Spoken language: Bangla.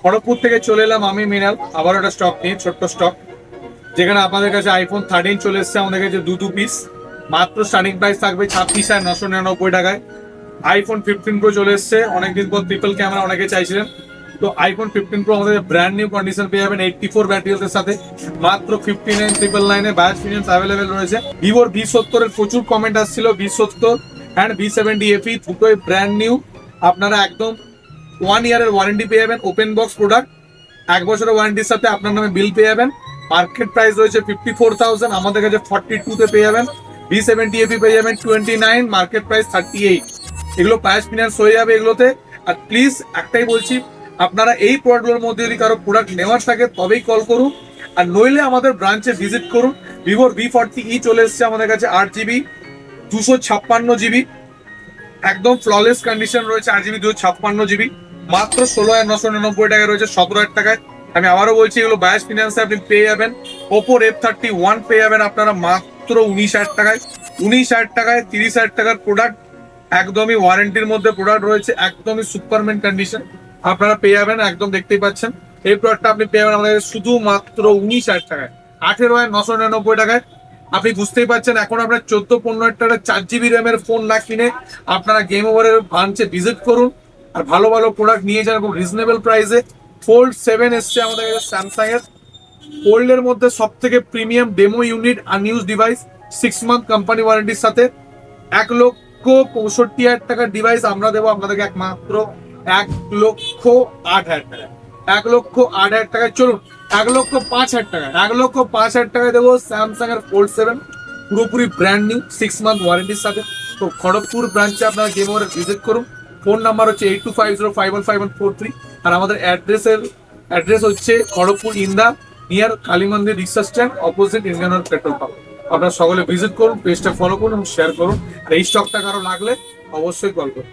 খড়গপুর থেকে চলে এলাম আমি মৃণাল, আবার একটা স্টক নিয়ে, ছোট্ট স্টক, যেখানে আপনাদের কাছে আইফোন 13 চলে এসছে আমাদের কাছে দু পিস। মাত্র স্টার্টিং প্রাইস থাকবে 26,999 টাকায়। আইফোন 15 প্রো চলে এসছে, অনেকদিন পর ট্রিপল ক্যামেরা অনেকে চাইছিলেন। তো আইফোন 15 প্রো আমাদের ব্র্যান্ড নিউ কন্ডিশন পেয়ে যাবেন 84 ব্যাটারি হেলথের সাথে, মাত্র 59,999 বায়াস ফিনান্স অ্যাভেলেবেল রয়েছে। ভিভোর V70 এর প্রচুর কমেন্ট আসছিল, V70 অ্যান্ড V70 FE দুটোই ব্র্যান্ড নিউ। আপনারা একদম 1 ইয়ারের ওয়ারেন্টি পেয়ে যাবেন, ওপেন বক্স প্রোডাক্ট, 1 বছরের ওয়ারেন্টির সাথে আপনার নামে বিল পেয়ে যাবেন। মার্কেট প্রাইস রয়েছে 54,000, আমাদের কাছে 42 তে পেয়ে যাবেন। V70 FE পেয়ে যাবেন 29, মার্কেট প্রাইস 38। এগুলো বায়াস ফিনান্স হয়ে যাবে এগুলোতে। আর প্লিজ একটাই বলছি, আপনারা এই প্রোডাক্টগুলোর মধ্যে যদি কারো প্রোডাক্ট নেওয়ার থাকে তবেই কল করুন, আর নইলে আমাদের ব্রাঞ্চে ভিজিট করুন। ভিভোর V40e চলে এসছে আমাদের কাছে, 8GB 256GB, একদম ফ্ললেস কন্ডিশন রয়েছে। 8GB 256GB, মাত্র 16,999 টাকায় রয়েছে, 17,000 টাকায়। আমি আবারও বলছি, এগুলো বায়াস ফিনান্সে আপনি পেয়ে যাবেন। ওপোর F31 পেয়ে যাবেন আপনারা মাত্র 19,000 টাকায়। 19,000 টাকায় 30,000 টাকার প্রোডাক্ট, একদমই ওয়ারেন্টির মধ্যে প্রোডাক্ট রয়েছে, একদমই সুপারম্যান কন্ডিশন আপনারা পেয়ে যাবেন। একদম দেখতেই পাচ্ছেন এই প্রোডাক্টটা আপনি পেয়ে যাবেন আমাদের শুধুমাত্র 19,000 টাকায়, 18,999 টাকায়। আপনি বুঝতেই পারছেন, এখন আপনার 14-15 টাকার 4GB র্যামের ফোন না কিনে আপনারা গেম ওভারের ব্রাঞ্চে ভিজিট করুন, আর ভালো ভালো প্রোডাক্ট নিয়ে যান খুব রিজনেবল প্রাইসে। ফোল্ড 7 এসছে আমাদের কাছে স্যামসাং এর। ফোল্ডের মধ্যে সব থেকে premium demo unit unused device, 6 month company ওয়ারেন্টির সাথে। 1,65,000 টাকার ডিভাইস আমরা দেবো আপনাদেরকে একমাত্র 1,08,000 টাকা। 1,08,000 টাকায় চলুন, 1,05,000 টাকা, 1,05,000 টাকায় দেবো স্যামসাং এর ফোল্ড 7, পুরোপুরি ব্র্যান্ড নিউ 6 মান্থ ওয়ারেন্টির সাথে। তো খড়গপুর ব্রাঞ্চে আপনারা গেম ওভারে ভিজিট করুন। ফোন নাম্বার হচ্ছে 8250515143, আর আমাদের অ্যাড্রেস হচ্ছে খড়গপুর ইন্দা, near Kali Mandir rickshaw stand, opposite Indian oil petrol pump. আপনারা সকলে ভিজিট করুন, পেজটা ফলো করুন এবং শেয়ার করুন। আর এই স্টকটা কারো লাগলে অবশ্যই কল করুন।